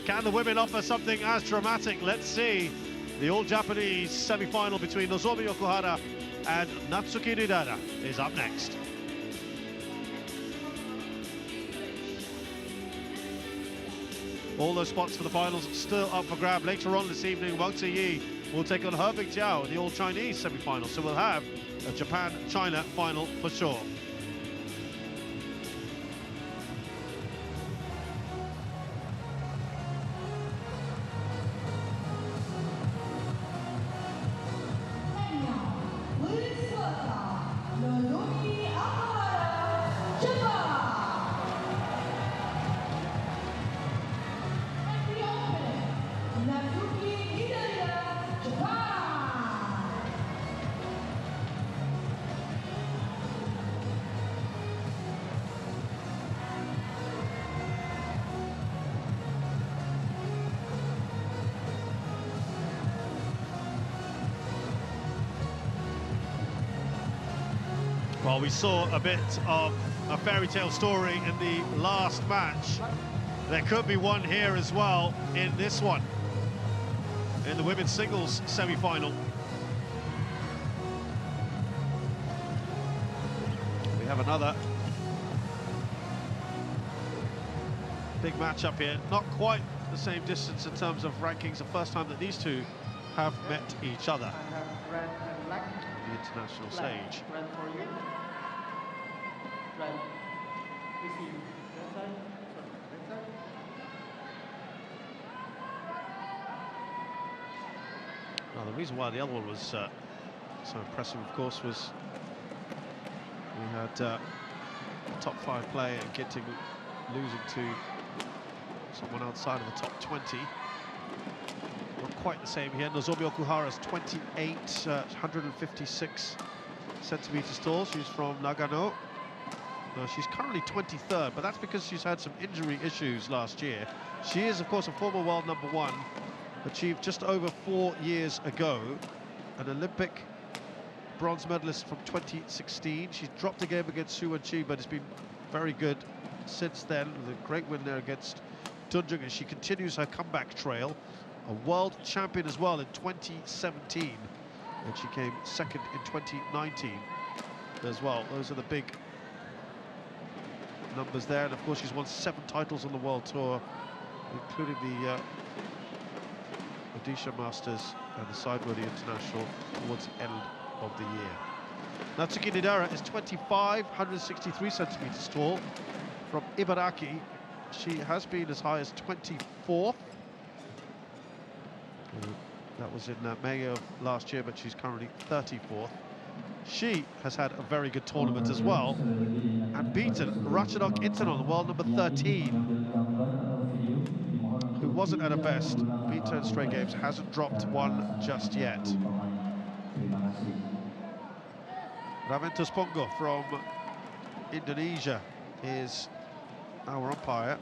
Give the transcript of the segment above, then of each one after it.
Can the women offer something as dramatic? Let's see. The all-Japanese semi-final between Nozomi Okuhara and Natsuki Nidaira is up next. All those spots for the finals still up for grab. Later on this evening, Wang Ziyi will take on He Bingjiao in the all-Chinese semi-final. So we'll have a Japan-China final for sure. Nozomi Okuhara, Japan. And the open, Natsuki Nidaira, Japan. Well, we saw a bit of a fairy tale story in the last match. There could be one here as well in this one, in the women's singles semi-final. We have another big matchup here. Not quite the same distance in terms of rankings. The first time that these two have met each other. The international stage. Red for you. Red. Receive. Red side. Sorry. Red side. Now, the reason why the other one was so impressive, of course, was we had a top 5 player getting losing to someone outside of the top 20. Not quite the same here. Nozomi Okuhara is 28, 156 centimeters tall. She's from Nagano. She's currently 23rd, but that's because she's had some injury issues last year. She is, of course, a former world #1, achieved just over 4 years ago, an Olympic bronze medalist from 2016. She's dropped a game against Su Wen-chi, but it's been very good since then, with a great win there against Tunjung, and she continues her comeback trail. A world champion as well in 2017, and she came second in 2019 as well. Those are the big numbers there, and of course she's won 7 titles on the World Tour, including the Odisha Masters and the Sideworthy International towards the end of the year. Natsuki Nidaira is 25, 163 centimeters tall, from Ibaraki. She has been as high as 24th. That was in May of last year, but she's currently 34th. She has had a very good tournament as well, and beaten Ratchanok Intanon, world #13, who wasn't at her best, beat her in straight games, hasn't dropped one just yet. Raventus Pongo from Indonesia is our umpire,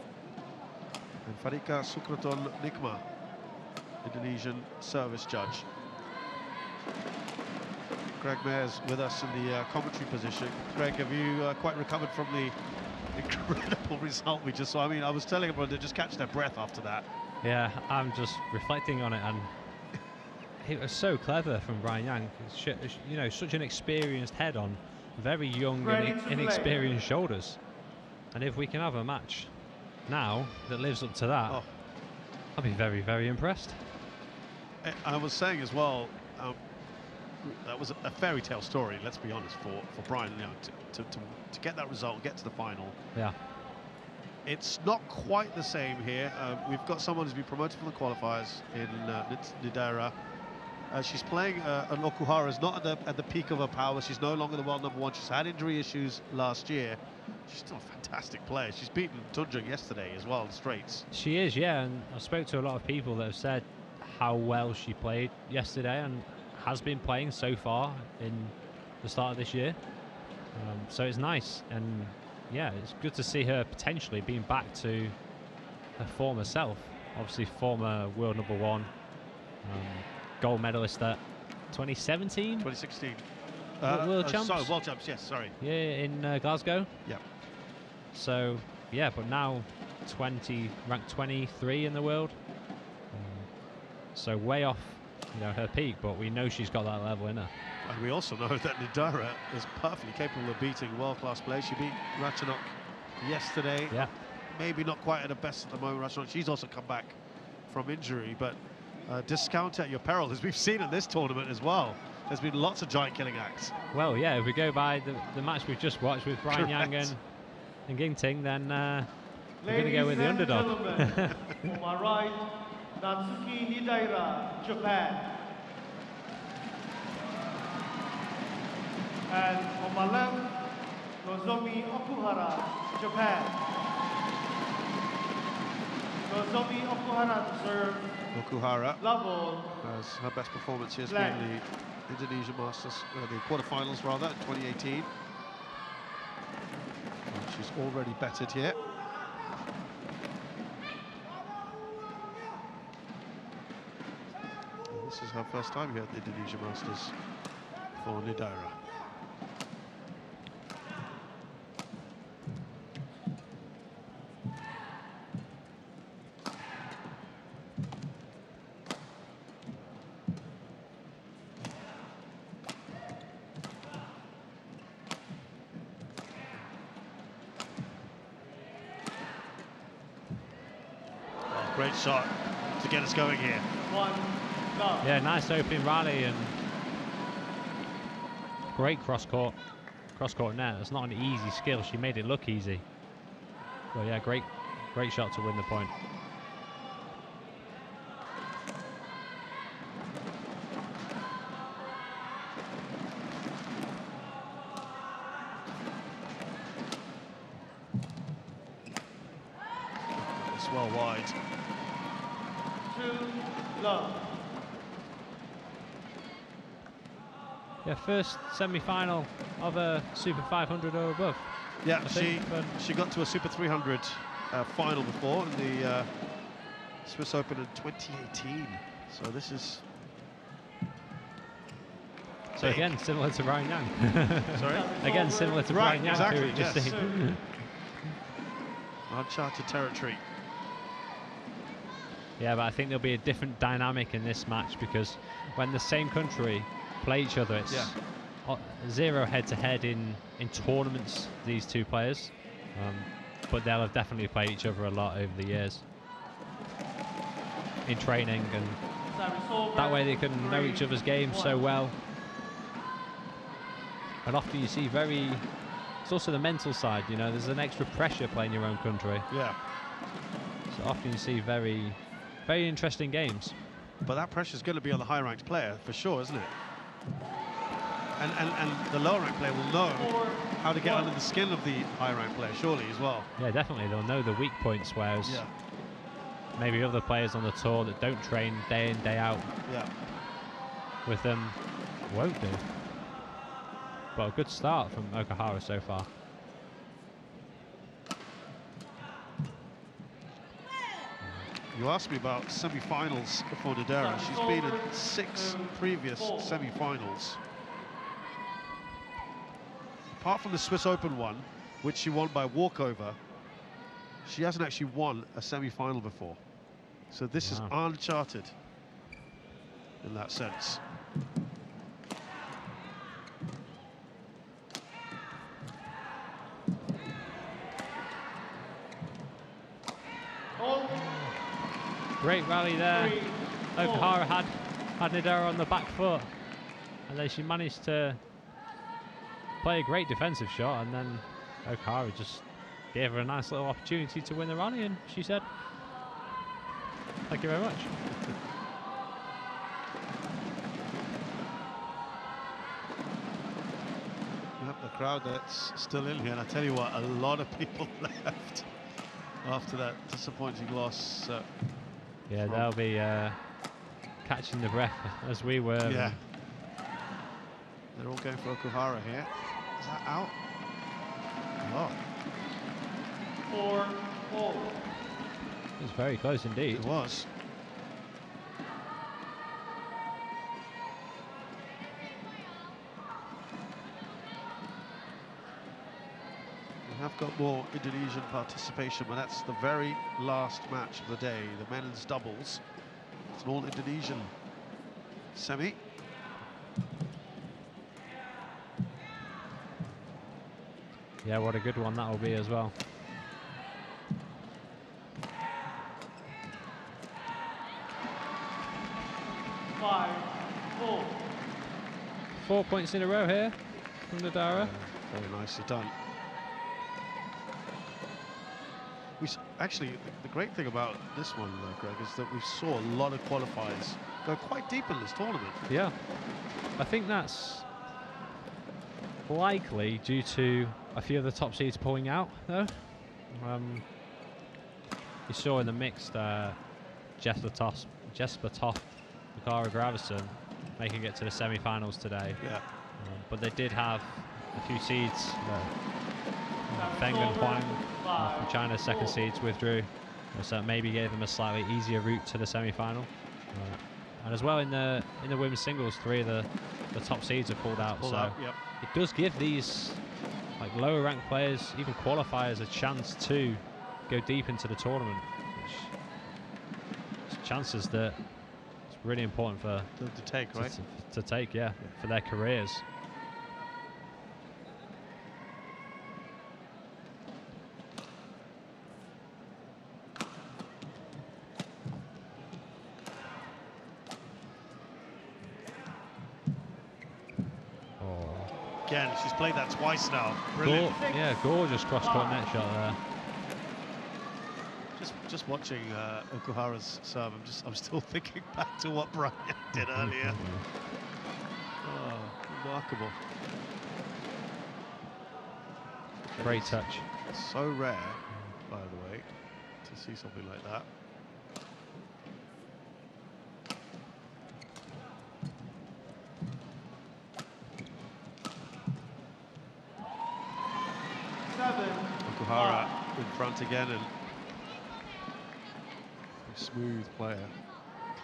and Farika Sukraton Nikma, Indonesian service judge. Greg Mayer's with us in the commentary position. Greg, have you quite recovered from the incredible result we just saw? I mean, I was telling everyone to just catch their breath after that. Yeah, I'm just reflecting on it, and it was so clever from Brian Yang. You know, such an experienced head on very young and inexperienced shoulders. And if we can have a match now that lives up to that, I'll be very, very impressed. I was saying as well, that was a fairy tale story, let's be honest, for Brian, you know, to get that result, get to the final. Yeah. It's not quite the same here. We've got someone who's been promoted from the qualifiers in Nidaira. She's playing an Okuhara, is not at the peak of her power. She's no longer the world #1. She's had injury issues last year. She's still a fantastic player. She's beaten Tunjung yesterday as well in straights. She is, yeah, and I spoke to a lot of people that have said how well she played yesterday and has been playing so far in the start of this year. So it's nice, and yeah, it's good to see her potentially being back to her former self. Obviously former world #1, gold medalist at 2017? 2016. World champs? Sorry, World Champs, yes, sorry. Yeah, in Glasgow. Yeah. So, yeah, but now ranked 23 in the world. So way off, her peak, but we know she's got that level in her. And we also know that Nidaira is perfectly capable of beating world-class players. She beat Ratchanok yesterday. Yeah. Maybe not quite at her best at the moment, Ratchanok. She's also come back from injury, but discount at your peril, as we've seen in this tournament as well. There's been lots of giant-killing acts. Well, yeah, if we go by the match we've just watched with Brian Yang and Ginting, then we're going to go with the underdog. On my right, Natsuki Nidaira, Japan. And on my left, Nozomi Okuhara, Japan. Nozomi Okuhara serve. Okuhara Level. has her best performance here has been the Indonesia Masters, the quarterfinals rather, in 2018. And she's already bettered here. And this is her first time here at the Indonesia Masters for Nidaira. Great shot to get us going here. 1 love. Yeah, nice opening rally and great cross court net. It's not an easy skill. She made it look easy. Well, yeah, great shot to win the point. It's well wide. 2 love. Yeah, first semi-final of a Super 500 or above. Yeah, I think, she got to a Super 300 final before in the Swiss Open in 2018. So this is... So again, similar to Ryan Yang. Sorry? Again, similar to Right, Brian Yang, exactly, who we've just yes. seen. Uncharted territory. Yeah, but I think there'll be a different dynamic in this match because when the same country play each other, it's zero head-to-head in tournaments, these two players. But they'll have definitely played each other a lot over the years in training, and that way they can know each other's games so well. And often you see it's also the mental side, there's an extra pressure playing your own country. Yeah. So often you see very, very interesting games. But that pressure's going to be on the high-ranked player, for sure, isn't it? And the lower-ranked player will know how to get under the skin of the high-ranked player, surely, as well. Yeah, definitely. They'll know the weak points, whereas maybe other players on the tour that don't train day in, day out with them won't do. But a good start from Okuhara so far. You asked me about semi-finals for Nidaira. She's been in 6 previous semi-finals. Apart from the Swiss Open one, which she won by walkover, she hasn't actually won a semi-final before. So this is uncharted in that sense. Great rally there. Okuhara had Nidaira on the back foot, and then she managed to play a great defensive shot, and then Okuhara just gave her a nice little opportunity to win the rally, and she said, "Thank you very much." Yep, the crowd that's still in here, and I tell you what, a lot of people left after that disappointing loss. Yeah, they'll be catching the breath as we were. Yeah. They're all going for Okuhara here. Is that out? Oh. 4-4. It was very close indeed. It was. We have we've got more Indonesian participation, but that's the very last match of the day, the men's doubles. It's an all-Indonesian semi. Yeah, what a good one that will be as well. Five, 4. 4 points in a row here from Nidaira. Very nicely done. Actually, the great thing about this one, Greg, is that we saw a lot of qualifiers go quite deep in this tournament. Yeah, I think that's likely due to a few of the top seeds pulling out, though. You saw in the mixed Jesper Toft, Okara Gravison making it to the semi-finals today. Yeah. But they did have a few seeds. Feng and Huang from China's second seeds withdrew, so maybe gave them a slightly easier route to the semi-final. And as well in the women's singles, 3 of the top seeds have pulled out. Yep. It does give these like lower ranked players, even qualifiers, a chance to go deep into the tournament, which is chances that it's really important for To take, right? to take, yeah, for their careers. Again, she's played that twice now. Brilliant. Gorgeous cross-court net shot there. Just watching Okuhara's serve, I'm still thinking back to what Brian did earlier. Oh, remarkable. Great touch. So rare, by the way, to see something like that. Okuhara in front again, and a smooth player,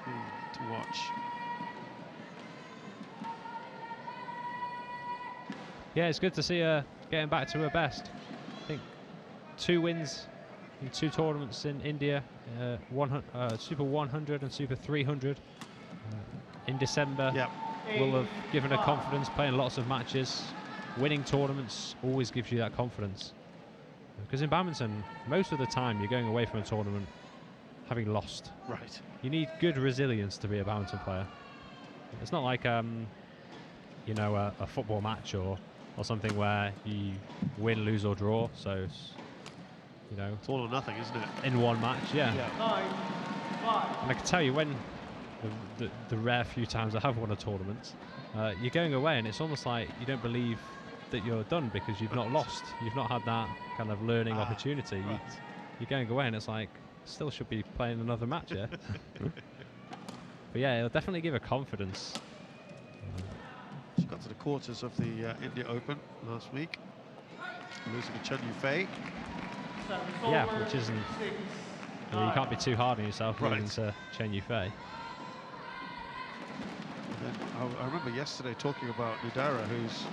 clean to watch. Yeah, it's good to see her getting back to her best. I think 2 wins in 2 tournaments in India, Super 100 and Super 300 in December. Yep. Will have given her confidence, playing lots of matches. Winning tournaments always gives you that confidence. Because in badminton, most of the time you're going away from a tournament having lost. Right. You need good resilience to be a badminton player. It's not like you know, a football match or something where you win, lose or draw. So it's, you know, It's all or nothing, isn't it? in one match, yeah. 9, 5. And I can tell you, when the rare few times I have won a tournament, you're going away and it's almost like you don't believe that you're done because you've not lost. You've not had that kind of learning opportunity. Right. You're going away and it's like, still should be playing another match, yeah. But yeah, it'll definitely give her confidence. She got to the quarters of the India Open last week, losing to Chen Yufei. Yeah, which isn't, you know, you can't be too hard on yourself Right. losing to Chen Yufei. And then I remember yesterday talking about Nidaira, who's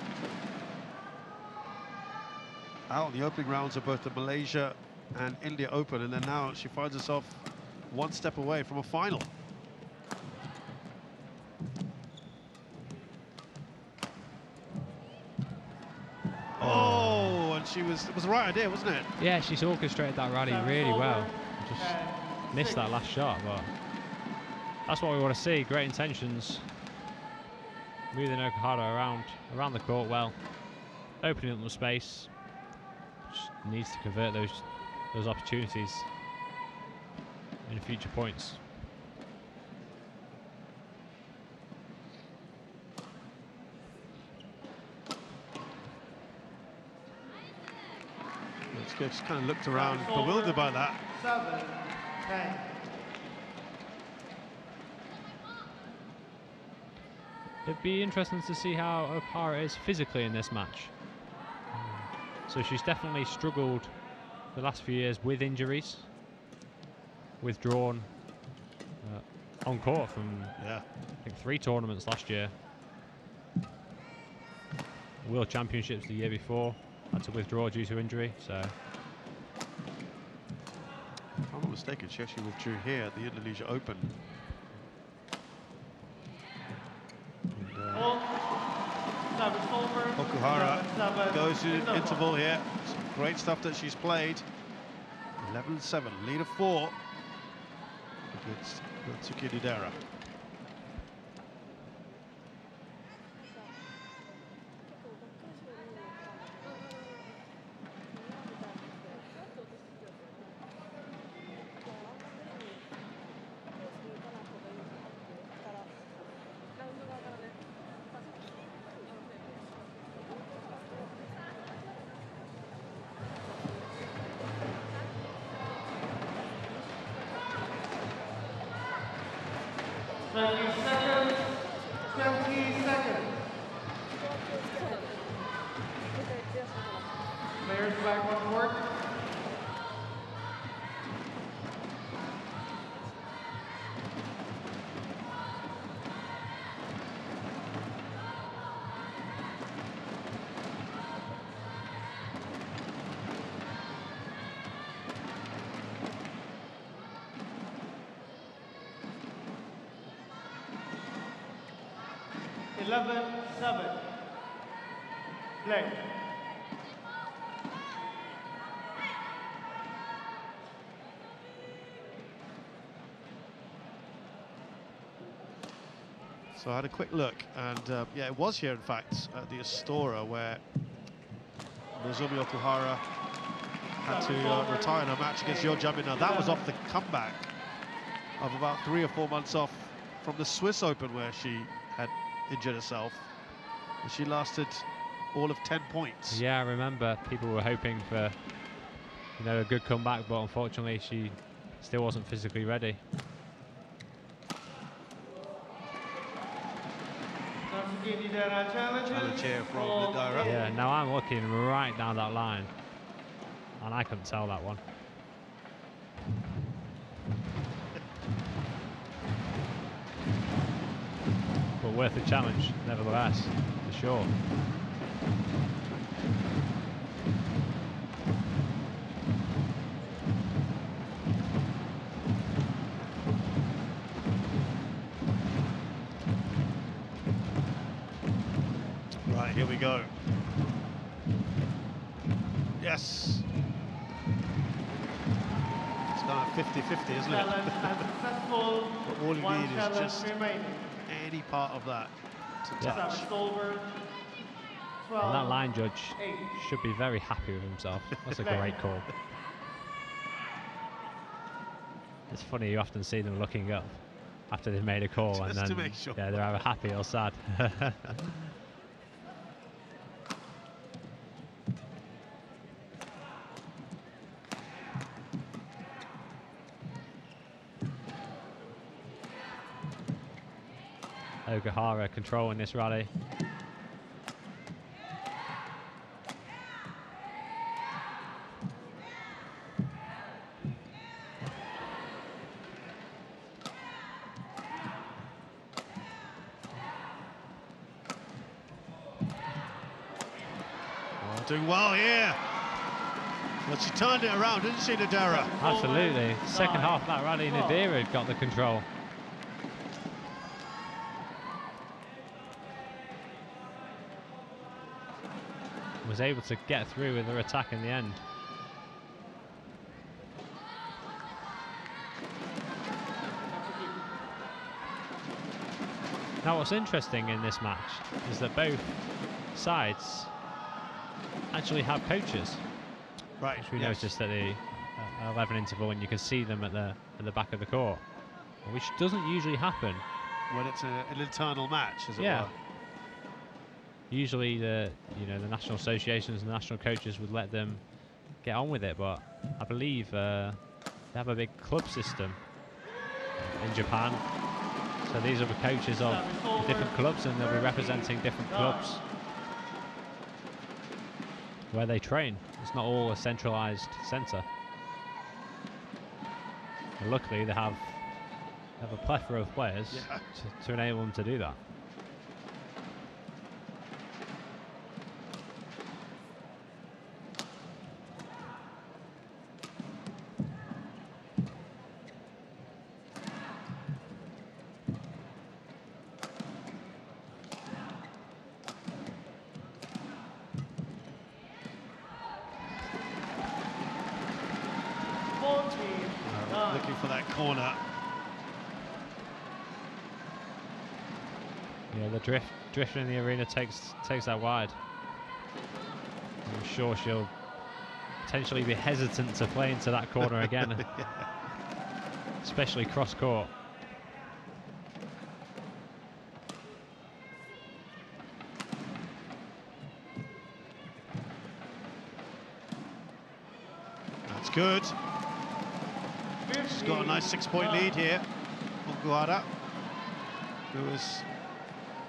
out in the opening rounds of both the Malaysia and India Open, and then now she finds herself one step away from a final. Oh, and it was the right idea, wasn't it? Yeah, she's orchestrated that rally really well. Just missed that last shot, but that's what we want to see. Great intentions. Moving Okuhara around the court well, opening up the space. Just needs to convert those opportunities into future points. Just kind of looked around, bewildered by that. 7, 10. It'd be interesting to see how Okuhara is physically in this match. So she's definitely struggled the last few years with injuries, withdrawn on court from I think 3 tournaments last year, World Championships the year before, had to withdraw due to injury. So If I'm not mistaken, she actually withdrew here at the Indonesia Open. And, Okuhara goes to the interval here. Some great stuff that she's played. 11-7, lead of 4 against Natsuki Nidaira. Players back on court. Play. So I had a quick look, and yeah, it was here in fact at the Astoria where Nozomi Okuhara had to retire in a match against Yojami. Now that was off the comeback of about 3 or 4 months off from the Swiss Open where she had injured herself. And she lasted all of 10 points. yeah, I remember people were hoping for, you know, a good comeback, but unfortunately she still wasn't physically ready. Challenge here from Nidaira. Yeah, now I'm looking right down that line, and I couldn't tell that one. But worth a challenge, nevertheless, for sure. Right, here we go. Yes. It's kind of 50-50, isn't it? But all you need is just any part of that to touch. And that line judge should be very happy with himself. That's a great call. It's funny, you often see them looking up after they've made a call, Just and to then make sure. yeah, they're either happy or sad. Okuhara controlling this rally. Oh, doing well here. Well, she turned it around, didn't she, Nidaira? Absolutely. Second half of that rally, Nidaira got the control. Was able to get through with her attack in the end. Now what's interesting in this match is that both sides actually have coaches. Right, Which we yes. noticed at the 11 interval, and you can see them at the back of the court, which doesn't usually happen. When it's an internal match, as it Yeah. were. Usually the national associations and the national coaches would let them get on with it, but I believe they have a big club system in Japan. So these are the coaches of the different clubs, and they'll be representing different clubs where they train. It's not all a centralized centre. And luckily they have a plethora of players to enable them to do that. for that corner. Yeah, the drift in the arena takes that wide. I'm sure she'll potentially be hesitant to play into that corner again, Yeah. especially cross court. That's good. She's got a nice 6-point lead here. Okuhara, who is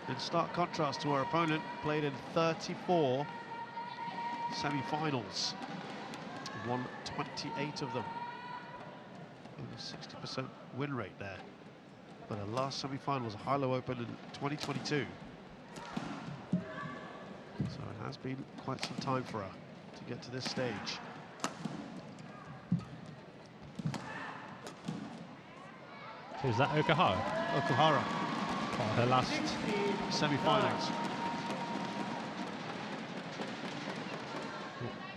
in stark contrast to her opponent, played in 34 semi-finals, won 28 of them. Over 60% win rate there. But her last semi-final was a Hilo Open in 2022. So it has been quite some time for her to get to this stage. Is that Okuhara? Okuhara, Her last. semi-finals.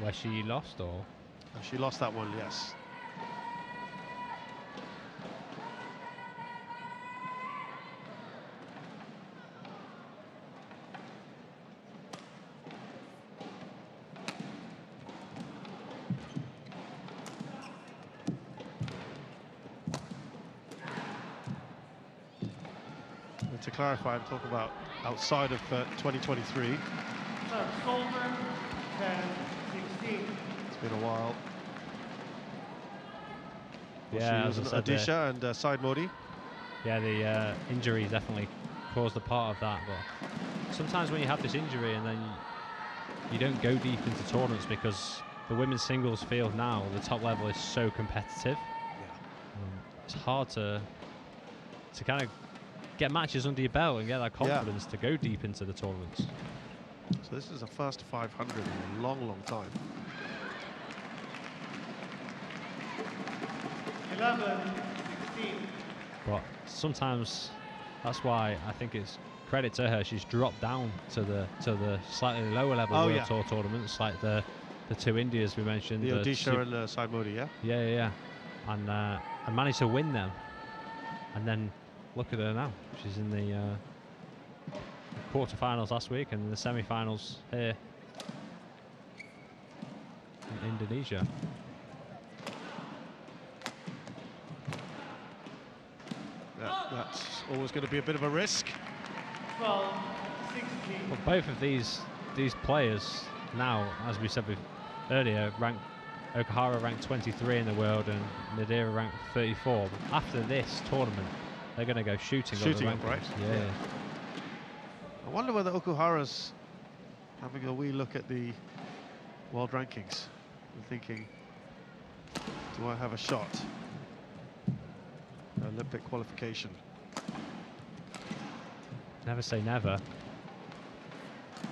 Where she lost, or? She lost that one, yes. And to clarify and talk about outside of 2023, Solver, 10-16. it's been a while. Yeah, She was as I said, Odisha and Side Modi. yeah, the injury definitely caused a part of that. But sometimes when you have this injury and then you don't go deep into tournaments because the women's singles field now, the top level is so competitive. It's hard to kind of get matches under your belt and get that confidence to go deep into the tournaments. So this is the first 500 in a long, long time. 11-16. But sometimes that's why I think it's credit to her. She's dropped down to the slightly lower level World Tour tournaments, like the two Indias we mentioned, The Odisha and Side Modi, yeah? Yeah, and managed to win them. And then look at her now. She's in the quarterfinals last week and the semi-finals here in Indonesia. That's always going to be a bit of a risk. 12-16. Well, both of these players now, as we said earlier, Okuhara ranked 23 in the world and Nidaira ranked 34. But after this tournament, they're going to go shooting up, right? Yeah. I wonder whether Okuhara's having a wee look at the world rankings and thinking, do I have a shot? Olympic qualification. Never say never.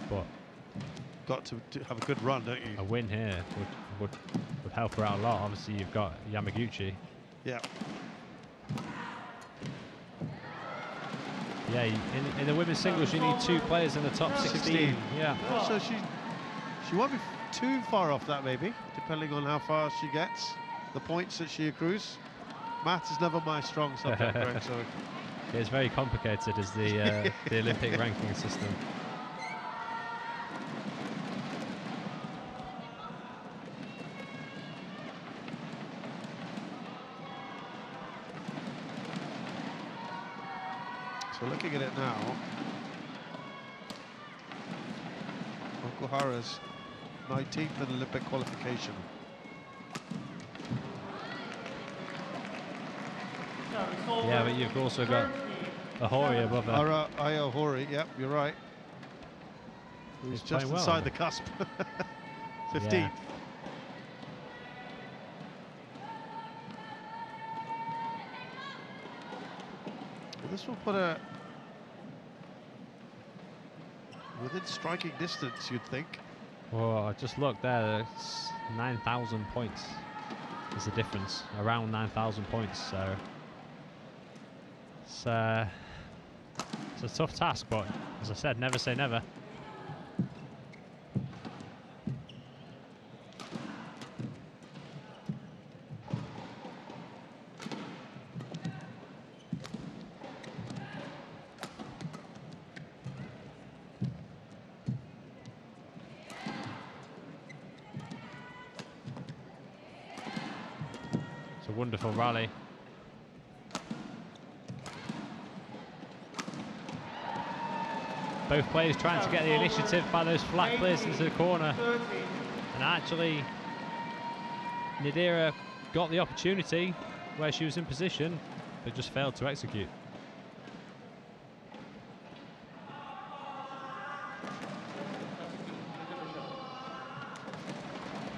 But Got to have a good run, don't you? a win here would help her out a lot. Obviously, you've got Yamaguchi. Yeah. Yeah, in the women's singles, you need 2 players in the top 16. Yeah. So she won't be too far off that, maybe, depending on how far she gets, the points that she accrues. Math is never my strong subject, Greg, so It's very complicated as the Olympic ranking system. So looking at it now, Okuhara's 19th in Olympic qualification. Yeah, but you've also got Ahori above her. Ahori, yep, you're right. Who's He's just playing well. inside the cusp. 15th. Yeah. Well, this will put her within striking distance, you'd think. Oh, I just looked there. It's 9,000 points is the difference. Around 9,000 points. So it's a tough task, but as I said, never say never. a wonderful rally. Both players trying to get the initiative by those flat clears into the corner. And actually, Nidaira got the opportunity where she was in position, but just failed to execute.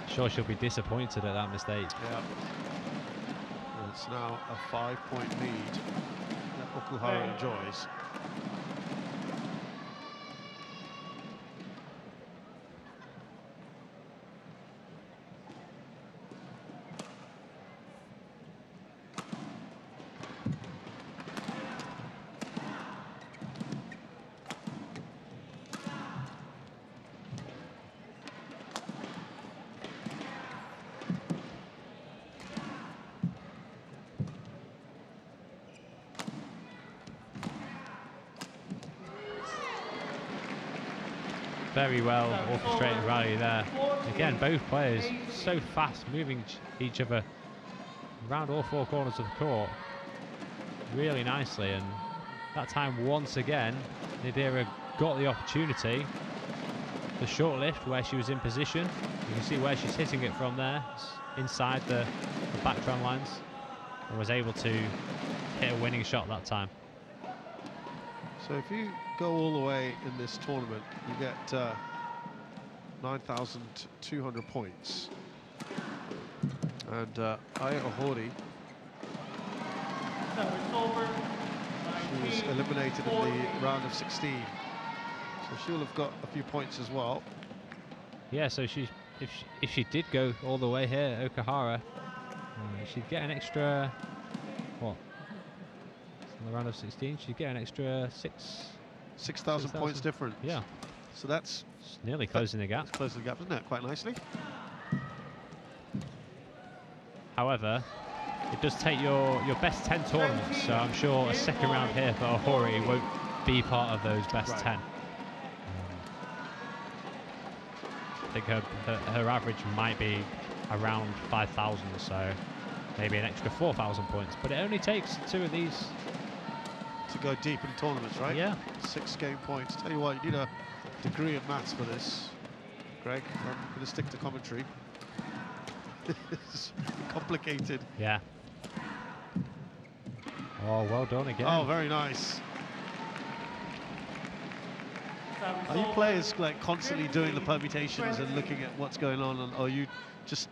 Sure, she'll be disappointed at that mistake. Yeah. And it's now a 5-point lead that Okuhara enjoys. Very well orchestrated rally there. Again, both players so fast, moving each other around all four corners of the court really nicely. And that time, once again, Nidaira got the opportunity. The short lift where she was in position. You can see where she's hitting it from there. It's inside the background lines. And was able to hit a winning shot that time. So if you go all the way in this tournament, you get 9,200 points. And Aya Ohori, she was eliminated in the round of 16. So she'll have got a few points as well. Yeah, so if she did go all the way here, Okuhara, she'd get an extra, what? In the round of 16, she'd get an extra 6,000 points difference. Yeah. So that's it's nearly closing the gap. It's closing the gap, isn't it? Quite nicely. However, it does take your best 10 tournaments, so I'm sure a second round here for Ohori won't be part of those best 10. I think her average might be around 5,000 or so, maybe an extra 4,000 points, but it only takes 2 of these to go deep in tournaments, right? Yeah. 6 game points. Tell you what, you need a degree of maths for this, Greg. I'm going to stick to commentary. It's complicated. Yeah. Oh, well done again. Oh, very nice. Are you players like constantly doing the permutations and looking at what's going on, or are you just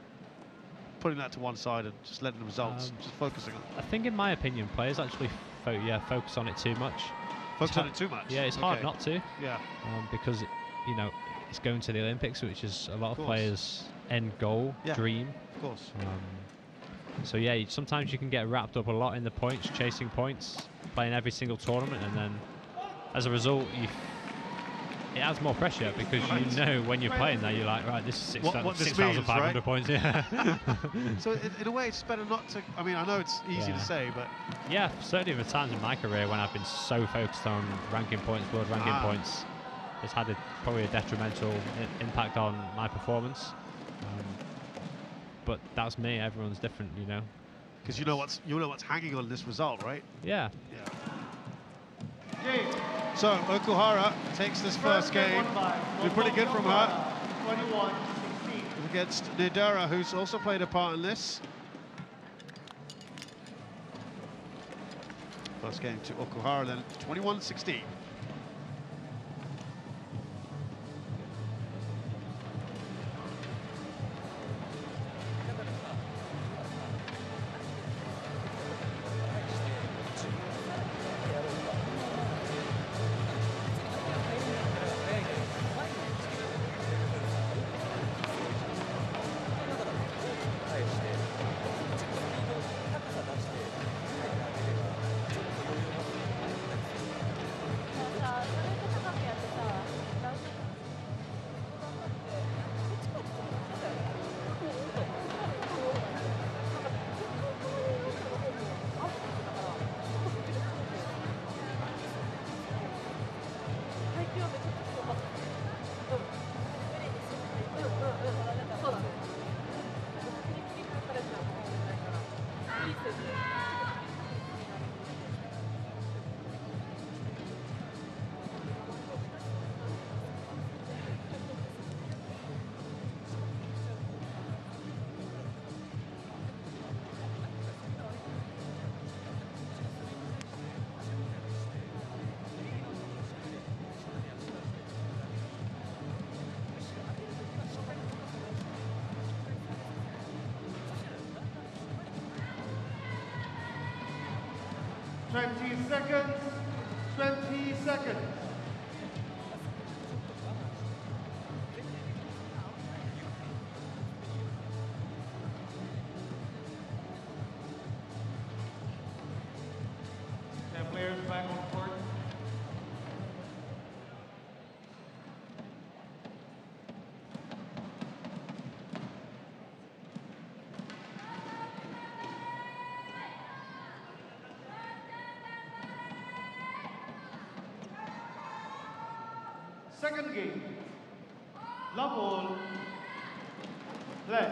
putting that to one side and just letting the results, just focusing on it? I think, in my opinion, players actually focus on it too much. Focus on it too much? Yeah, it's hard not to. Yeah. Because, you know, it's going to the Olympics, which is a lot of players' end goal, dream. Of course. So yeah, sometimes you can get wrapped up a lot in the points, chasing points, playing every single tournament, and then as a result, it adds more pressure because you know when you're playing there, you're like, right, this is 6,500 right? points. Yeah. So in a way, it's better not to. I mean, I know it's easy to say, but yeah, certainly the times in my career when I've been so focused on ranking points, world ranking points, it's had probably a detrimental impact on my performance. But that's me. Everyone's different, you know. Because you know what's hanging on this result, right? Yeah. Yeah. So Okuhara takes this first game. Been pretty good from her. 21-16. Against Nidaira, who's also played a part in this. First game to Okuhara, then 21-16. 20 seconds. 20 seconds. And players back on court. Second game. Love all. Play.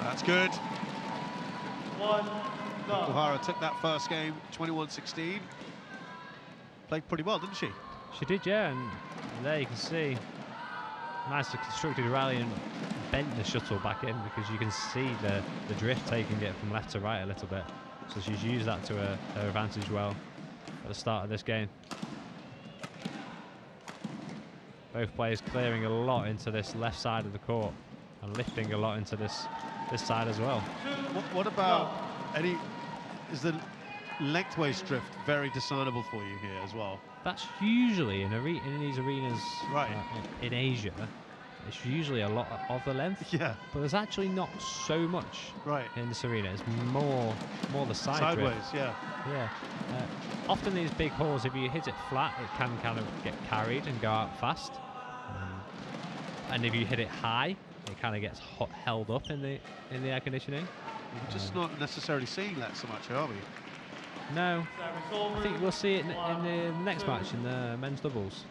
That's good. 1 love. Okuhara took that first game, 21-16. Played pretty well, didn't she? She did, yeah, and there you can see nicely constructed rally and bent the shuttle back in, because you can see the drift taking it from left to right a little bit. So she's used that to her advantage well at the start of this game. Both players clearing a lot into this left side of the court and lifting a lot into this side as well. What about is the lengthways drift very discernible for you here as well? That's usually in these arenas, right, in Asia. It's usually a lot of the length. Yeah. But there's actually not so much in this arena. It's more the sideways. Yeah. Yeah. Often these big holes, if you hit it flat, it can kind of get carried and go out fast. And if you hit it high, it kind of gets held up in the air conditioning. We're just not necessarily seeing that so much, are we? No. I think we'll see it in the next match in the men's doubles.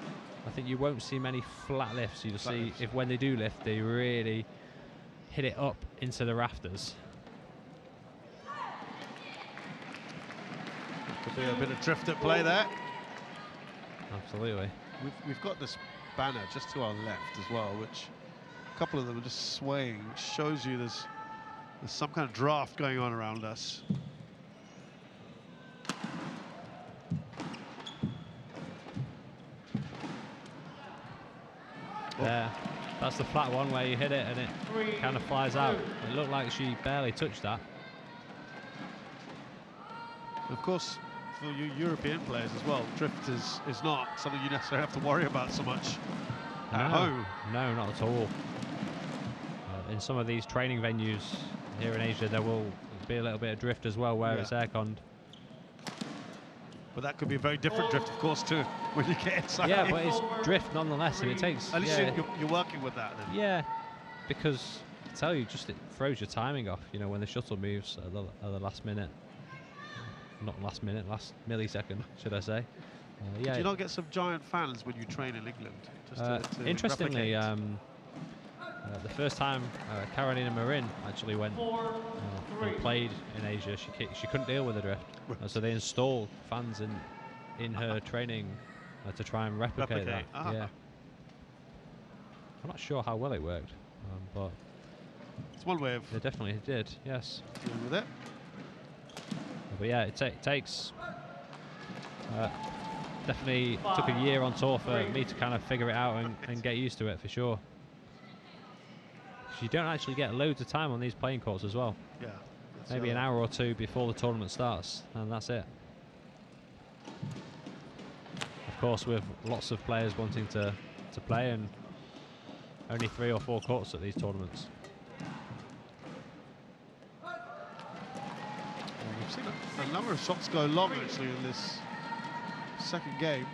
I think you won't see many flat lifts. You'll see if when they do lift, they really hit it up into the rafters. Could be a bit of drift at play there. Absolutely. We've got this banner just to our left as well, which a couple of them are just swaying, which shows you there's some kind of draft going on around us. There, that's the flat one where you hit it and it kind of flies out. It looked like she barely touched that. Of course, for you European players as well, drift is not something you necessarily have to worry about so much at home. No, not at all. In some of these training venues here in Asia, there will be a little bit of drift as well where it's air-conned. But that could be a very different drift, of course, too, when you get inside. Yeah, but it's drift nonetheless, and it takes... At least you're working with that then. Yeah, because I tell you, it throws your timing off, you know, when the shuttle moves at the last minute. Not last minute, last millisecond, should I say. Yeah. Do you not get some giant fans when you train in England? Just to interestingly, the first time Carolina Marin actually went and played in Asia, she couldn't deal with the drift, so they installed fans in her training to try and replicate that. Yeah, I'm not sure how well it worked, but it's one way of. They definitely did. Yes. Dealing with it. But yeah, it takes. Definitely took a year on tour for me to kind of figure it out and get used to it for sure. You don't actually get loads of time on these playing courts as well. Yeah. Maybe an hour or two before the tournament starts, and that's it. Of course, with lots of players wanting to play, and only 3 or 4 courts at these tournaments. We've seen a number of shots go long actually in this second game.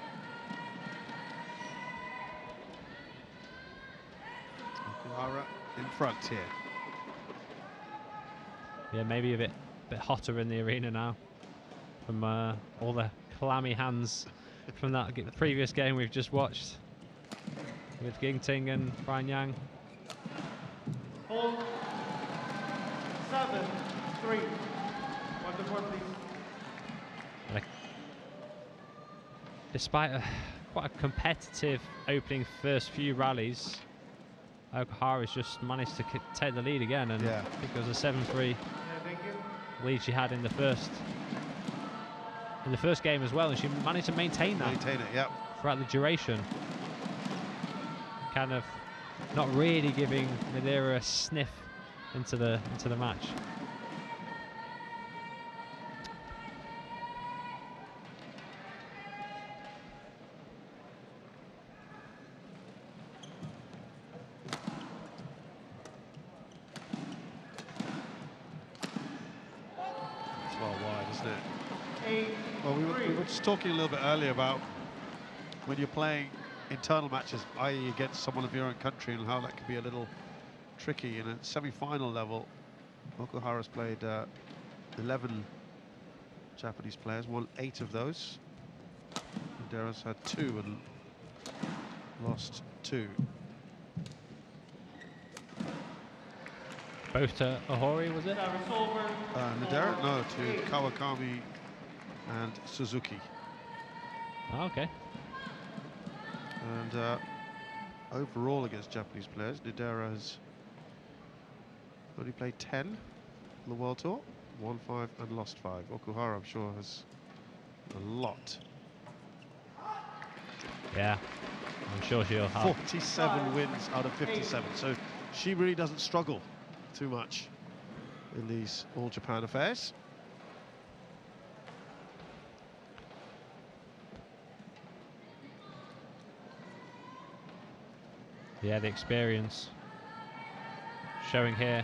Okuhara in front here. Yeah, maybe a bit hotter in the arena now from all the clammy hands from that previous game we've just watched with Ginting and Brian Yang. Hold. Set. 7-3. One to four, please. Despite quite a competitive opening first few rallies, Okuhara's just managed to take the lead again, and I think it was a 7-3 lead she had in the first game as well, and she managed to maintain that. Throughout the duration. Kind of not really giving Nidaira a sniff into the match. It's well wide, isn't it? Well, we were just talking a little bit earlier about when you're playing internal matches, i.e. against someone of your own country, and how that can be a little tricky. In a semi-final level, Okuhara's played 11 Japanese players, won 8 of those. Nidaira's had 2 and lost 2. Both to Ohori, was it? Nidaira? No, to Kawakami and Suzuki. Oh, okay. And overall against Japanese players, Nidaira has only played 10 on the World Tour, won 5 and lost 5. Okuhara, I'm sure, has a lot. Yeah, I'm sure she'll have 47 wins out of 57, so she really doesn't struggle too much in these All Japan affairs. Yeah, the experience showing here.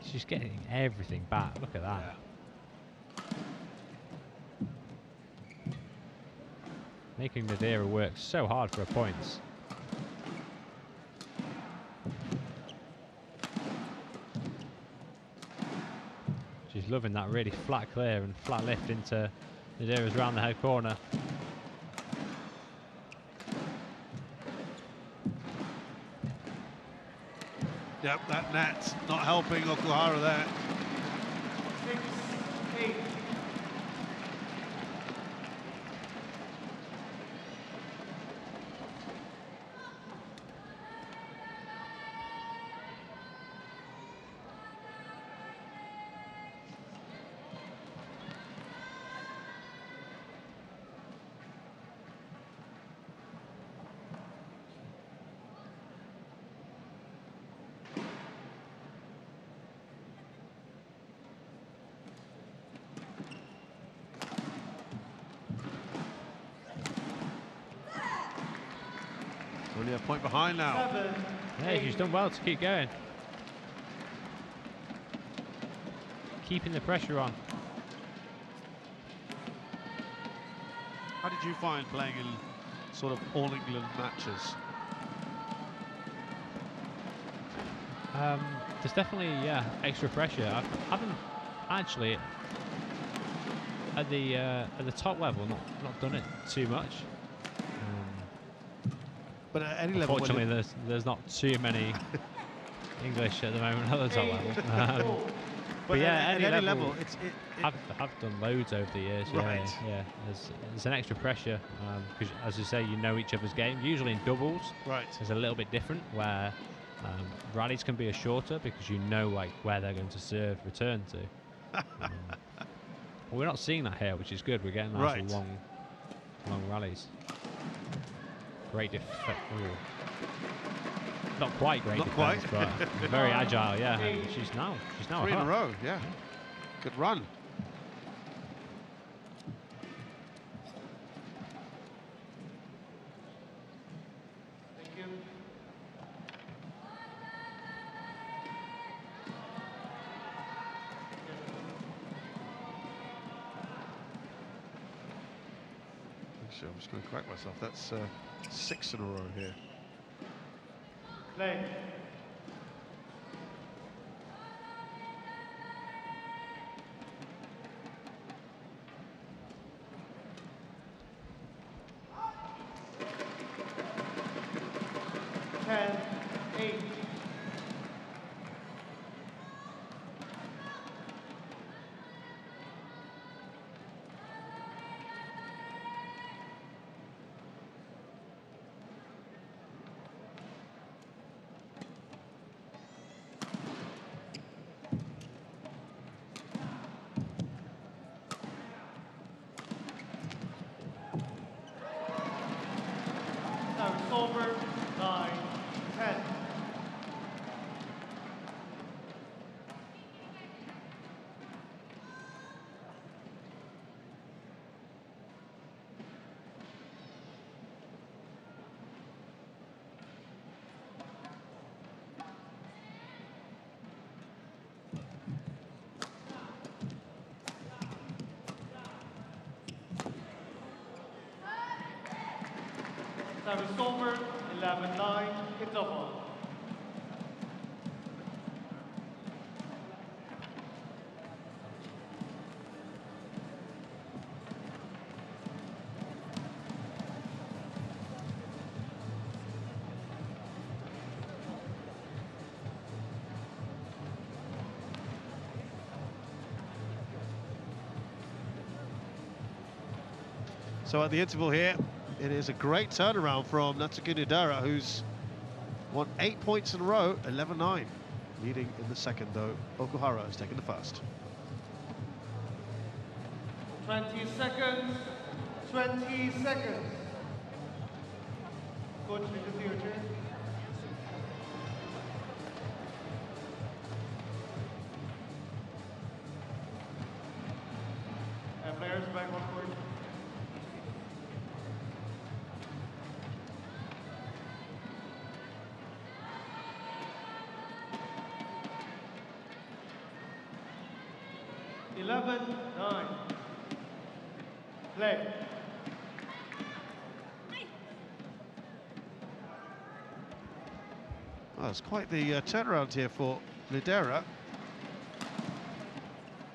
She's getting everything back. Look at that. Making Nidaira work so hard for her points. She's loving that really flat clear and flat lift into Nidaira's round the head corner. Yep, that net not helping Okuhara there. 6-8. Only a point behind now. Yeah, she's done well to keep going. Keeping the pressure on. How did you find playing in sort of all England matches? There's definitely extra pressure. I haven't actually at the top level not done it too much. But at any level, unfortunately, there's not too many English at the moment at the top level. But yeah, at any level, I've done loads over the years. Right. Yeah. There's an extra pressure because, as you say, you know each other's game. Usually in doubles, it's a little bit different where rallies can be shorter because you know like where they're going to serve return to. But we're not seeing that here, which is good. We're getting nice long rallies. Great not quite great defense, but very agile, yeah. And she's now 3 in a row, yeah. Good run. Thank you. Actually, I'm just going to correct myself. That's 6 in a row here. Play. 10-8. Service over, 9-10. Service over, 11-9, it's over. So at the interval here, it is a great turnaround from Natsuki Nidaira, who's won 8 points in a row, 11-9. Leading in the second, though. Okuhara has taken the first. 20 seconds, 20 seconds. Coach, this is your turn. Players back on court. Play. Well, it's quite the turnaround here for Nidaira,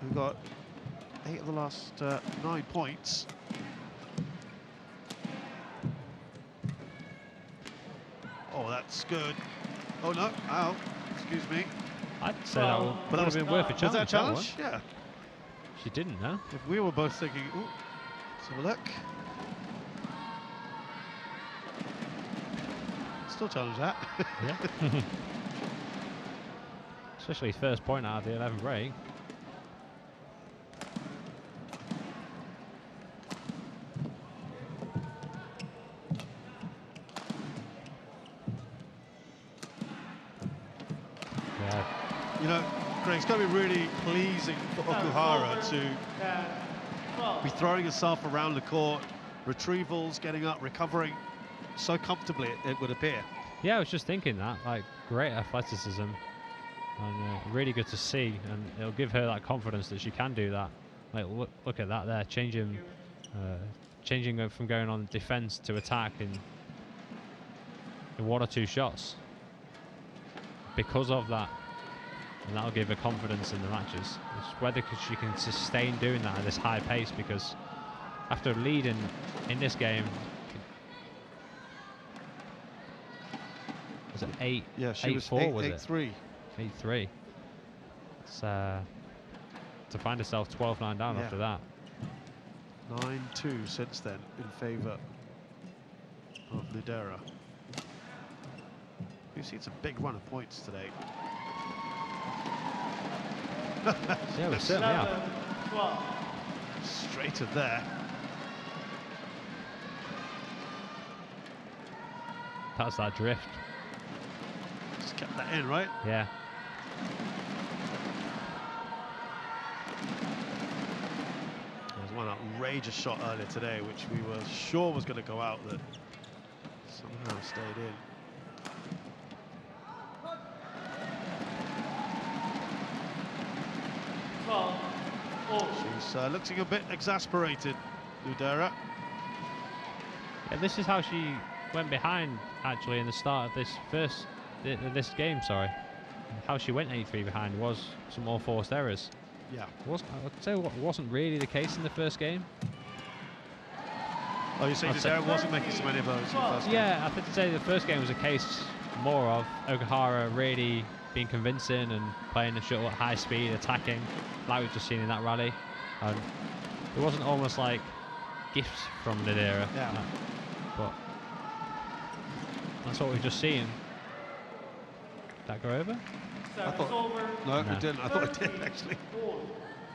who got 8 of the last 9 points. Oh, that's good. Oh no, ow, excuse me. I'd say that would have been worth a challenge. Was that a challenge? Yeah. She didn't, no? If we were both thinking, ooh, let's have a look. Still challenge that. Yeah. Especially first point out of the 11th break. Yeah. You know, Greg, it's going to be really pleasing for Okuhara to be throwing herself around the court, retrievals, getting up, recovering so comfortably, it would appear. Yeah, I was just thinking that, like, great athleticism, and really good to see, and it'll give her that confidence that she can do that. Like, look at that there, changing from going on defense to attack in 1 or 2 shots because of that, and that'll give her confidence in the matches. It's whether she can sustain doing that at this high pace, because after leading in this game, was it 8? Yeah, she 8-4 was 8-3. 8-3. It's to find herself 12-9 down after that. 9-2 since then in favour of Nidaira. We've seen some big run of points today. Yeah, we certainly have. 12. Straight to there. That's that drift. Just kept that in, right? Yeah. There's one outrageous shot earlier today, which we were sure was going to go out, that somehow stayed in. She's looking a bit exasperated, Nidaira. Yeah, this is how she went behind, actually, in the start of this game, sorry. How she went 8-3 behind was some more forced errors. Yeah. I'd say what wasn't really the case in the first game. Oh, you're saying Nidaira wasn't making so many of those in the first game? Yeah, I would say the first game was a case more of Okuhara really being convincing and playing the shuttle at high speed, attacking, like we've just seen in that rally. And it wasn't almost like gifts from Nidaira, but that's what we've just seen. Did that go over? I thought, no, it didn't. I thought it did actually.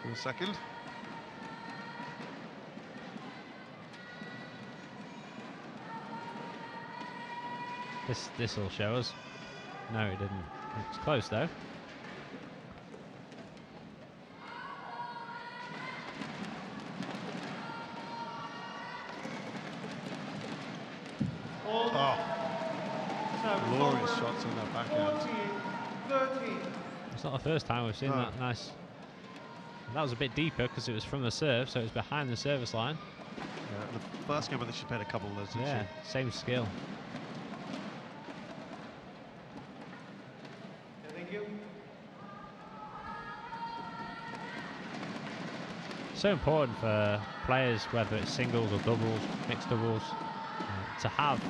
For a second. This will show us. No, it didn't. It's close though. Oh, glorious shots on that backhand. It's not the first time we've seen that nice. That was a bit deeper because it was from the serve, so it was behind the service line. Yeah, the first game I think she played a couple of those, didn't she? Same skill. Thank you. So important for players, whether it's singles or doubles, mixed doubles, to have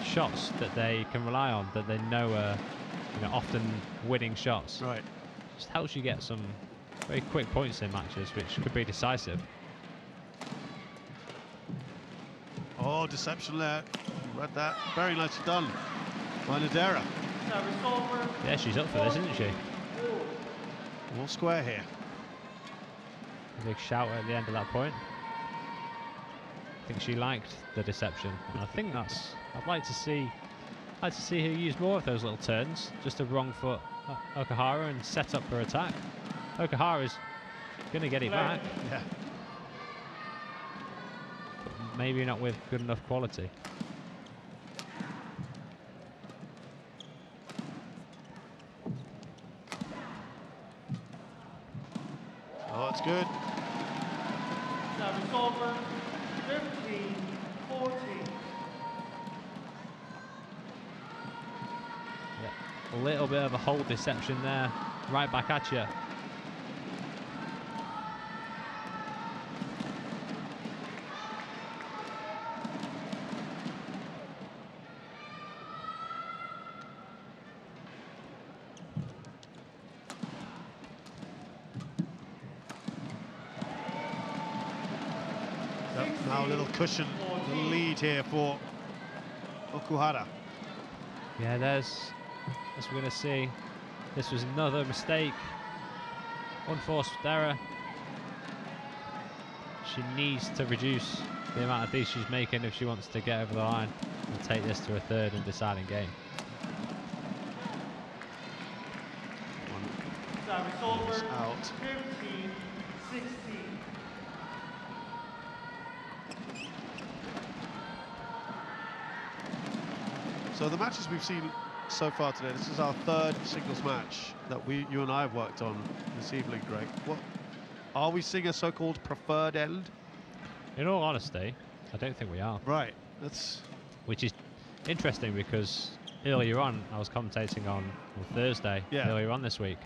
shots that they can rely on, that they know are often winning shots. Right. Just helps you get some very quick points in matches, which could be decisive. Oh, deception there. Read that. Very nicely done by Nidaira. Yeah, she's up for this, isn't she? All square here. A big shout at the end of that point. I think she liked the deception, and I think that's. I'd like to see her use more of those little turns, just a wrong foot Okuhara and set up her attack. Okuhara's going to get it back. Yeah. But maybe not with good enough quality. Oh, it's good. Service over. 15-14. Yeah, a little bit of a hold deception there, right back at you. Now a little cushion, little lead here for Okuhara. Yeah, as we're going to see, this was another mistake, unforced error. She needs to reduce the amount of these she's making if she wants to get over the line and take this to a third and deciding game. Service over. Out. 15-16. So the matches we've seen so far today, this is our third singles match that you and I have worked on this evening, Greg. What are we seeing a so-called preferred end? In all honesty, I don't think we are. Right. That's Which is interesting because earlier on I was commentating on Thursday, earlier on this week,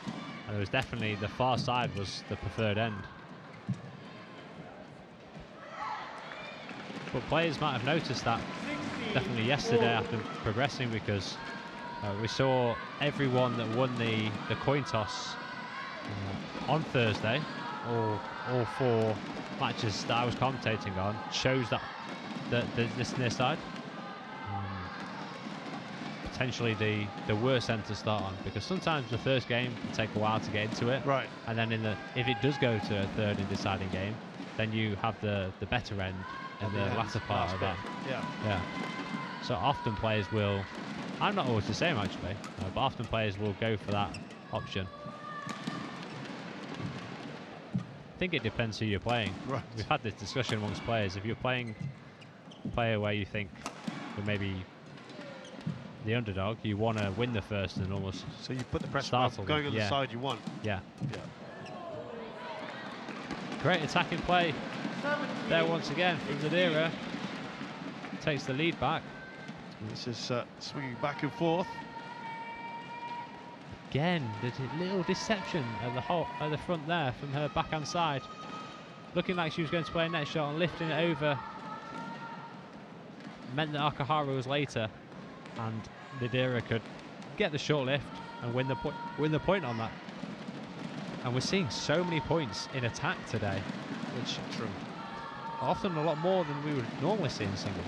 and there was definitely the far side was the preferred end. But players might have noticed that definitely yesterday after progressing, because we saw everyone that won the coin toss on Thursday, all four matches that I was commentating on, chose that this near side. Potentially the worst end to start on, because sometimes the first game can take a while to get into it. right. And then if it does go to a third and deciding game, then you have the better end in the latter part of that. Yeah. So often players will, I'm not always the same actually, but often players will go for that option. I think it depends who you're playing. Right. We've had this discussion amongst players. If you're playing a player where you think you're maybe the underdog, you want to win the first and almost. So you put the pressure startle on going them. on the side you want. Yeah. Yeah. Great attacking play there once again from Nidaira. Takes the lead back. And this is swinging back and forth. Again, there's a little deception at the front there from her backhand side. Looking like she was going to play a net shot and lifting it over meant that Okuhara was later. And Nidaira could get the short lift and win the point on that. And we're seeing so many points in attack today, which True. are often a lot more than we would normally see in singles.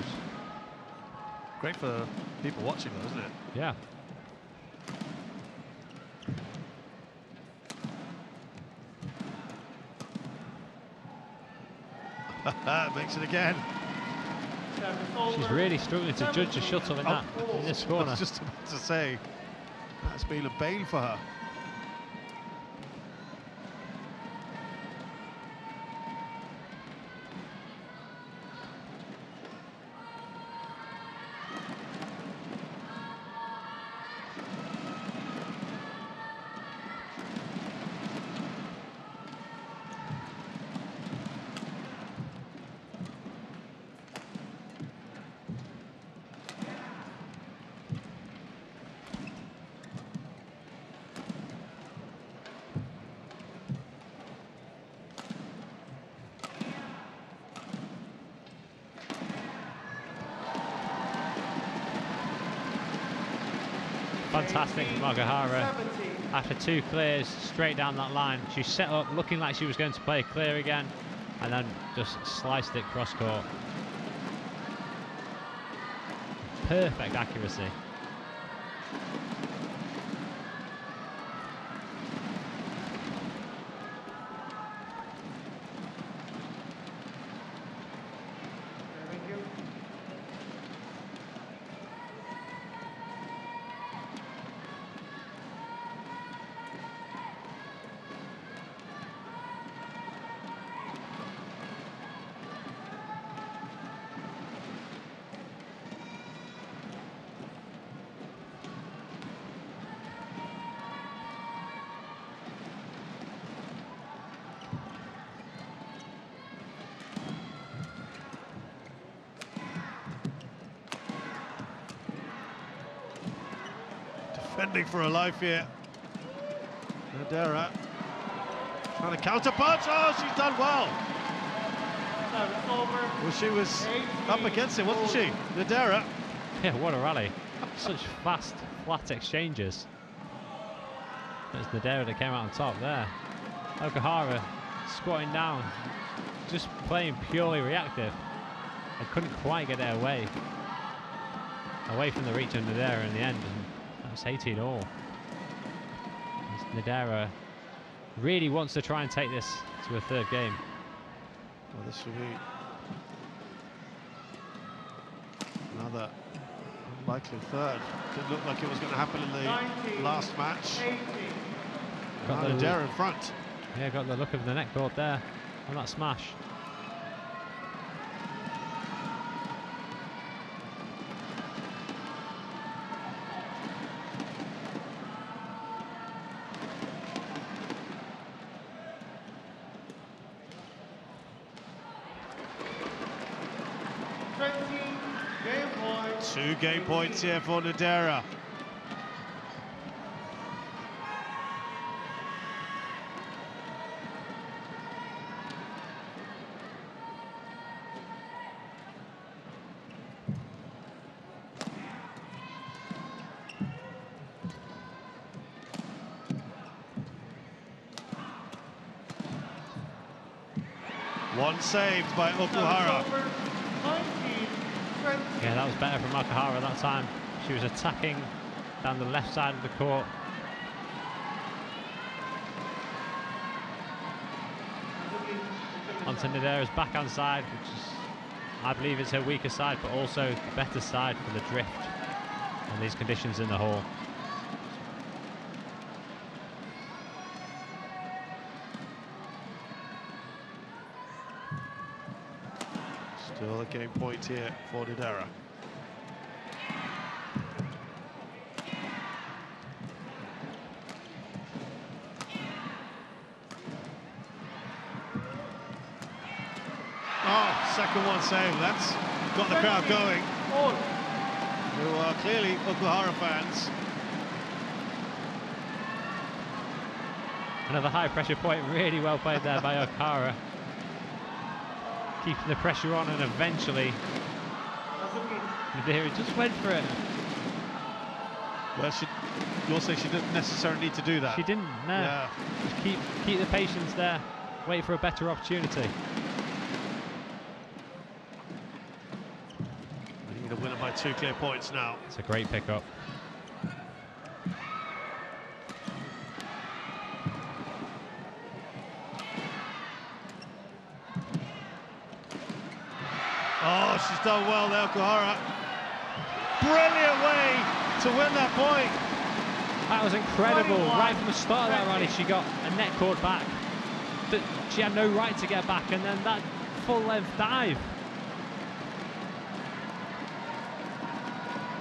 Great for people watching, though, isn't it? Yeah. Makes it again. She's really struggling to judge a shuttle in in this I corner. was just about to say, that's been a bane for her. Fantastic from Okuhara. After 2 clears, straight down that line. She set up looking like she was going to play clear again, and then just sliced it cross court. Perfect accuracy. Defending for her life here. Nidaira trying to counter punch. Oh, she's done well. Well, she was up against it, wasn't she? Nidaira. Yeah, what a rally. Such fast, flat exchanges. It's Nidaira that came out on top there. Okuhara squatting down, just playing purely reactive. I couldn't quite get it away from the reach of Nidaira in the end. And that's 18 all. Nidaira really wants to try and take this to a 3rd game. Well, this will be another unlikely 3rd. Didn't look like it was going to happen in the last match. Got Nidaira in front. Yeah, got the look of the neck board there on that smash. Two game points here for Nidaira. One saved by Okuhara. Yeah, that was better from Okuhara that time. She was attacking down the left side of the court. Onto Nidaira's backhand side, which is, I believe, is her weaker side, but also the better side for the drift and these conditions in the hall. Still a game point here for Nidaira. Oh, second one save. That's got the crowd going. Who are clearly Okuhara fans. Another high pressure point, really well played there by Okuhara. Keeping the pressure on, and eventually Nidaira just went for it. Well, you'll say she didn't necessarily need to do that. She didn't, no. Yeah. Just keep the patience there, wait for a better opportunity. We need a winner by 2 clear points now. It's a great pickup. Oh, she's done well there, Okuhara. Brilliant way to win that point. That was incredible. 21. Right from the start of that rally, she got a net cord back. She had no right to get back, and then that full-length dive.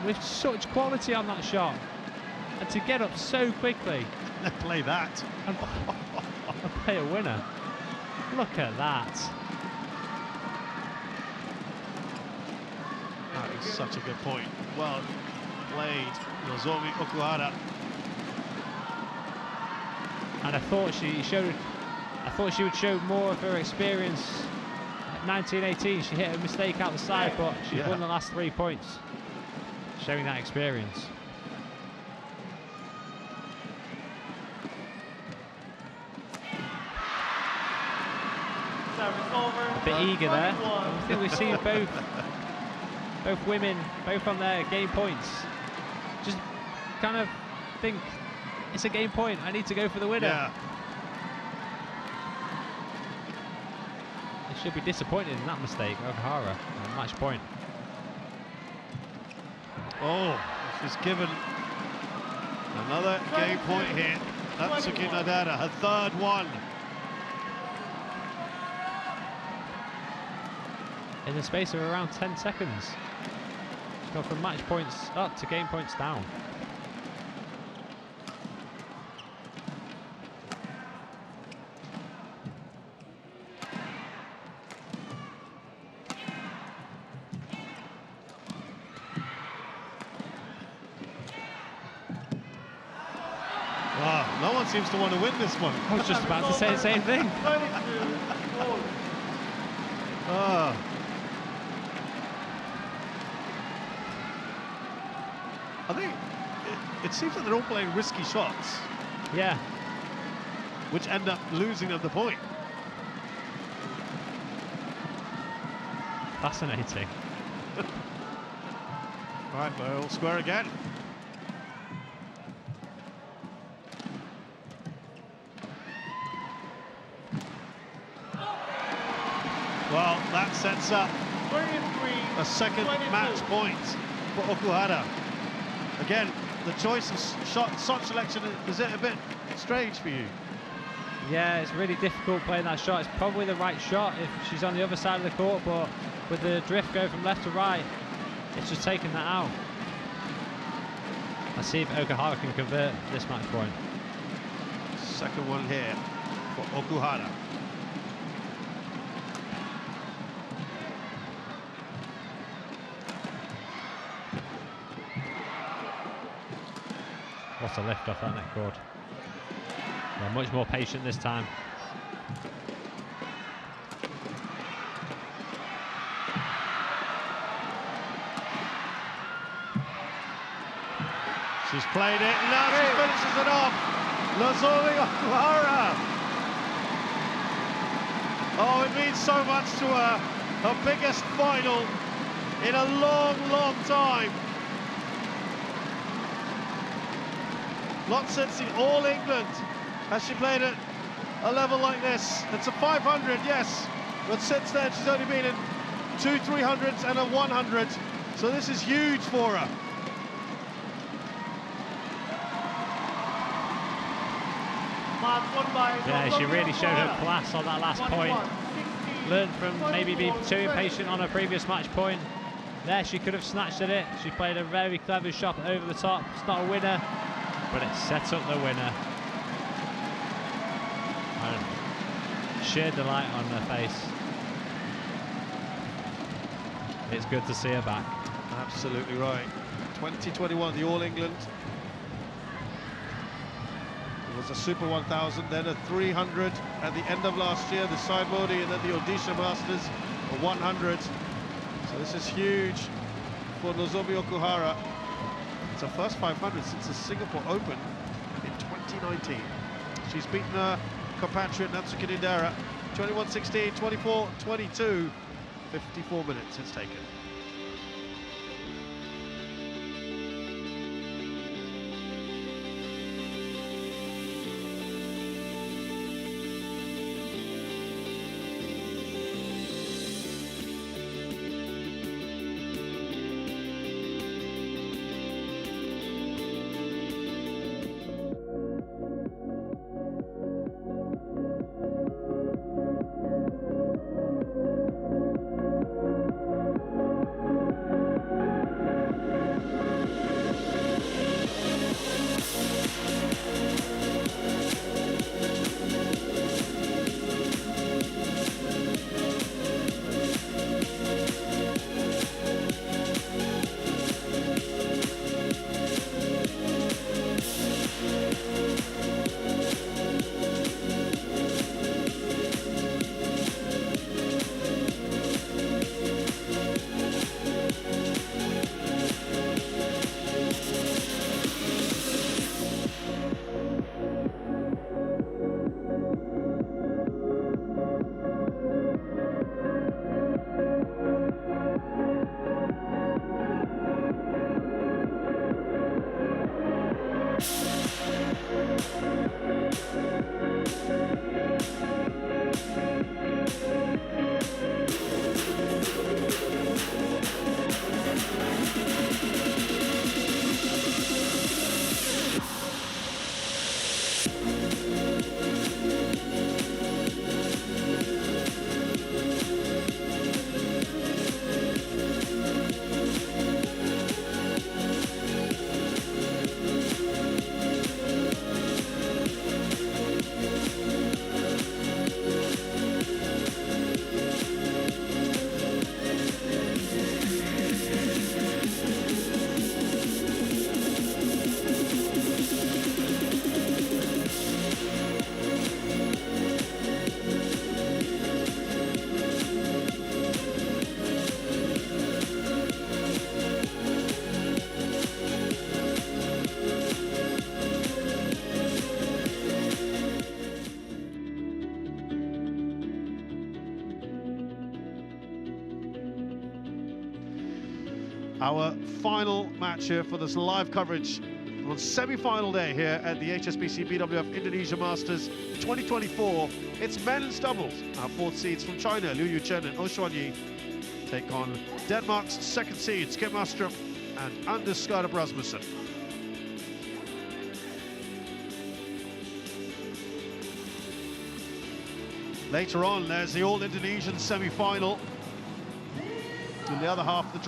With such quality on that shot. And to get up so quickly. Play that. And play a winner. Look at that. That is such a good point. Well played, Nozomi Okuhara. And I thought she would show more of her experience. At 1918, she hit a mistake out the side, but she's won the last 3 points, showing that experience. Service over. A bit eager there. 21. I think we've seen both women, both on their game points. Just kind of think, it's a game point, I need to go for the winner. Yeah. They should be disappointed in that mistake, Okuhara, match point. Oh, she's given another game point here. Natsuki Nidaira, her 3rd one. In the space of around 10 seconds. She's gone from match points up to game points down. Wow, no one seems to want to win this one. I was just about to say the same thing. 22. Ah. I think it seems that they're all playing risky shots, Yeah. which end up losing them the point. Fascinating. Right, we're all square again. Well, that sets up 23. a second 22. match point for Okuhara. Again, the choice of shot selection, is it a bit strange for you? Yeah, it's really difficult playing that shot. It's probably the right shot if she's on the other side of the court, but with the drift going from left to right, it's just taking that out. Let's see if Okuhara can convert this match point. Second one here for Okuhara. What a lift off that net cord. They're much more patient this time. She's played it, now she finishes it off. Nozomi Okuhara. Oh, it means so much to her. Her biggest final in a long, long time. Not since the All England has she played at a level like this. It's a 500, yes, but since then she's only been in 2 300s and a 100. So this is huge for her. Yeah, she really showed her class on that last point. Learned from maybe being too impatient on her previous match point. There, she could have snatched at it. She played a very clever shot over the top. It's not a winner, but it sets up the winner. And sheer delight on her face. It's good to see her back. Absolutely right. 2021, the All England. It was a Super 1000, then a 300 at the end of last year, the side Modi, and then the Odisha Masters, a 100. So this is huge for Nozomi Okuhara It's her first 500 since the Singapore Open in 2019. She's beaten her compatriot Natsuki Nidaira 21-16, 24-22. 54 minutes it's taken. Our final match here for this live coverage on semi-final day here at the HSBC BWF Indonesia Masters 2024. It's men's doubles. Our fourth seeds from China, Liu Yuchen and Oh Xuanyi, take on Denmark's second seed, Skip Mastrup and Anders Skarup Rasmussen. Later on, there's the all-Indonesian semi-final. In the other half of the